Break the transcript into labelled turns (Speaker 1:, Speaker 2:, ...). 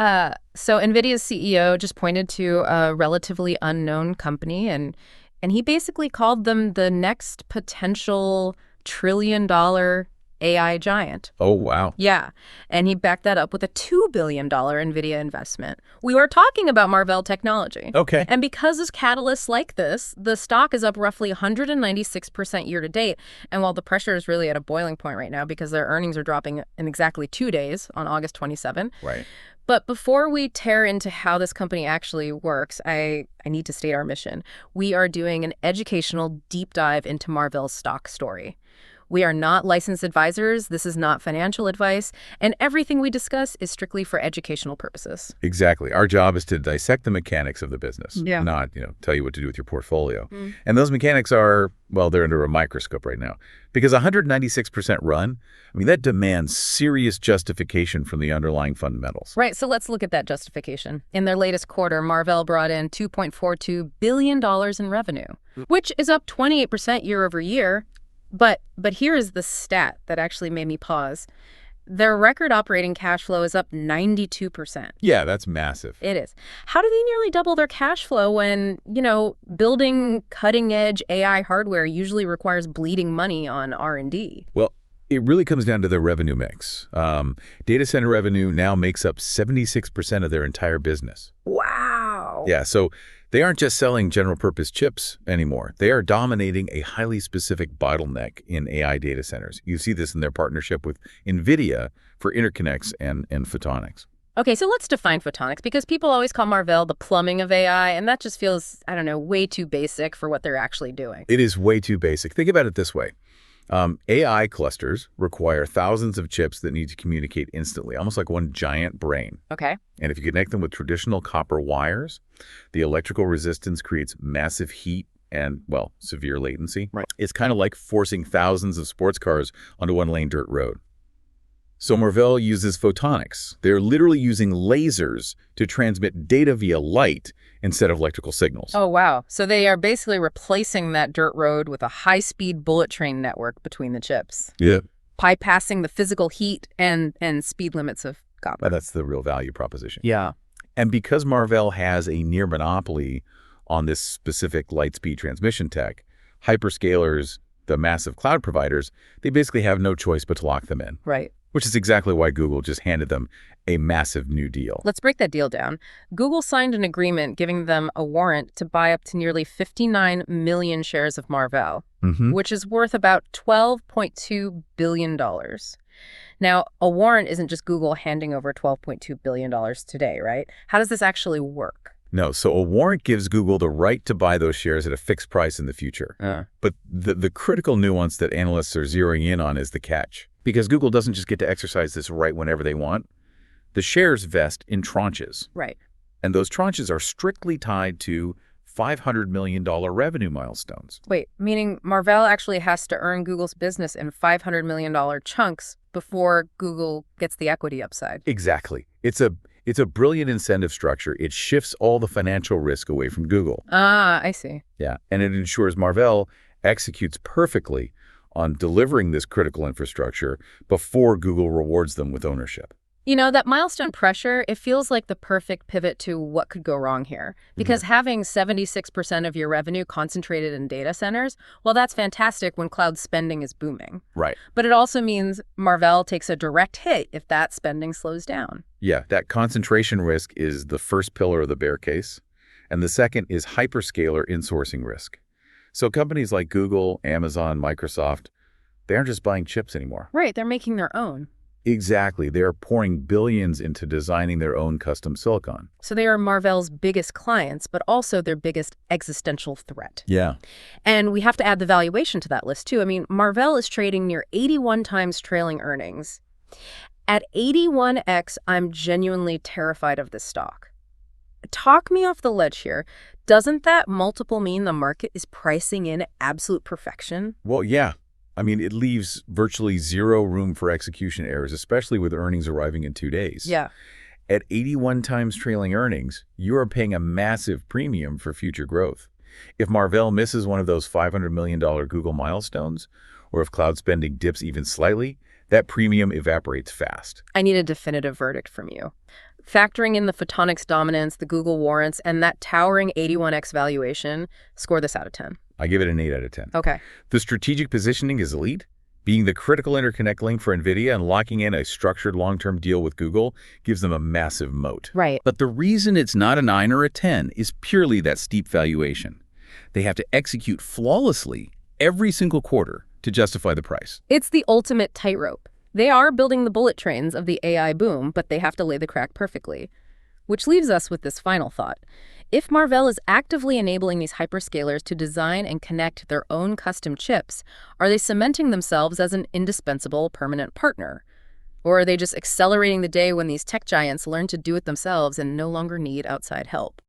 Speaker 1: So Nvidia's CEO just pointed to a relatively unknown company, and he basically called them the next potential trillion-dollar AI giant.
Speaker 2: Oh, wow.
Speaker 1: Yeah, and he backed that up with a $2 billion Nvidia investment. We were talking about Marvell Technology.
Speaker 2: Okay.
Speaker 1: And because of catalysts like this, the stock is up roughly 196% year to date. And while the pressure is really at a boiling point right now because their earnings are dropping in exactly 2 days on August 27.
Speaker 2: Right.
Speaker 1: But before we tear into how this company actually works, I need to state our mission. We are doing an educational deep dive into Marvell's stock story. We are not licensed advisors. This is not financial advice. And everything we discuss is strictly for educational purposes.
Speaker 2: Exactly. Our job is to dissect the mechanics of the business, not, tell you what to do with your portfolio. And those mechanics are, well, they're under a microscope right now. Because 196% run, I mean, that demands serious justification from the underlying fundamentals.
Speaker 1: Right. So let's look at that justification. In their latest quarter, Marvell brought in $2.42 billion in revenue, which is up 28% year over year. But here is the stat that actually made me pause. Their record operating cash flow is up 92%.
Speaker 2: Yeah, that's massive.
Speaker 1: It is. How do they nearly double their cash flow when, building cutting-edge AI hardware usually requires bleeding money on R&D?
Speaker 2: Well, it really comes down to their revenue mix. Data center revenue now makes up 76% of their entire business.
Speaker 1: Wow.
Speaker 2: Yeah, so they aren't just selling general-purpose chips anymore. They are dominating a highly specific bottleneck in AI data centers. You see this in their partnership with Nvidia for interconnects and photonics.
Speaker 1: Okay, so let's define photonics, because people always call Marvell the plumbing of AI, and that just feels, way too basic for what they're actually doing.
Speaker 2: It is way too basic. Think about it this way. AI clusters require thousands of chips that need to communicate instantly, almost like one giant brain.
Speaker 1: Okay.
Speaker 2: And if you connect them with traditional copper wires, the electrical resistance creates massive heat and, well, severe latency.
Speaker 3: Right.
Speaker 2: It's kind of like forcing thousands of sports cars onto one-lane dirt road. So Marvell uses photonics. They're literally using lasers to transmit data via light instead of electrical signals.
Speaker 1: Oh, wow. So they are basically replacing that dirt road with a high-speed bullet train network between the chips.
Speaker 2: Yeah.
Speaker 1: Bypassing the physical heat and speed limits of copper.
Speaker 2: That's the real value proposition.
Speaker 3: Yeah.
Speaker 2: And because Marvell has a near monopoly on this specific light speed transmission tech, hyperscalers, the massive cloud providers, they basically have no choice but to lock them in.
Speaker 1: Right.
Speaker 2: Which is exactly why Google just handed them a massive new deal.
Speaker 1: Let's break that deal down. Google signed an agreement giving them a warrant to buy up to nearly 59 million shares of Marvell, which is worth about $12.2 billion. Now, a warrant isn't just Google handing over $12.2 billion today, right? How does this actually work?
Speaker 2: No, so a warrant gives Google the right to buy those shares at a fixed price in the future. But the critical nuance that analysts are zeroing in on is the catch. Because Google doesn't just get to exercise this right whenever they want. The shares vest in tranches.
Speaker 1: Right.
Speaker 2: And those tranches are strictly tied to $500 million revenue milestones.
Speaker 1: Wait, meaning Marvell actually has to earn Google's business in $500 million chunks before Google gets the equity upside.
Speaker 2: Exactly. It's a brilliant incentive structure. It shifts all the financial risk away from Google.
Speaker 1: Ah, I see.
Speaker 2: Yeah, and it ensures Marvell executes perfectly on delivering this critical infrastructure before Google rewards them with ownership.
Speaker 1: That milestone pressure, it feels like the perfect pivot to what could go wrong here. Because having 76% of your revenue concentrated in data centers, well, that's fantastic when cloud spending is booming.
Speaker 2: Right.
Speaker 1: But it also means Marvell takes a direct hit if that spending slows down.
Speaker 2: Yeah, that concentration risk is the first pillar of the bear case. And the second is hyperscaler insourcing risk. So companies like Google, Amazon, Microsoft, they aren't just buying chips anymore.
Speaker 1: Right, they're making their own.
Speaker 2: Exactly. They're pouring billions into designing their own custom silicon.
Speaker 1: So they are Marvell's biggest clients, but also their biggest existential threat.
Speaker 2: Yeah.
Speaker 1: And we have to add the valuation to that list, too. I mean, Marvell is trading near 81 times trailing earnings. At 81x, I'm genuinely terrified of this stock. Talk me off the ledge here. Doesn't that multiple mean the market is pricing in absolute perfection?
Speaker 2: Well, yeah. I mean, it leaves virtually zero room for execution errors, especially with earnings arriving in 2 days.
Speaker 1: Yeah.
Speaker 2: At 81 times trailing earnings, you are paying a massive premium for future growth. If Marvell misses one of those $500 million Google milestones, or if cloud spending dips even slightly, that premium evaporates fast.
Speaker 1: I need a definitive verdict from you. Factoring in the photonics dominance, the Google warrants, and that towering 81x valuation, score this out of 10.
Speaker 2: I give it an 8 out of 10.
Speaker 1: Okay.
Speaker 2: The strategic positioning is elite. Being the critical interconnect link for Nvidia and locking in a structured long-term deal with Google gives them a massive moat.
Speaker 1: Right.
Speaker 3: But the reason it's not a 9 or a 10 is purely that steep valuation. They have to execute flawlessly every single quarter to justify the price.
Speaker 1: It's the ultimate tightrope. They are building the bullet trains of the AI boom, but they have to lay the crack perfectly. Which leaves us with this final thought. If Marvell is actively enabling these hyperscalers to design and connect their own custom chips, are they cementing themselves as an indispensable permanent partner? Or are they just accelerating the day when these tech giants learn to do it themselves and no longer need outside help?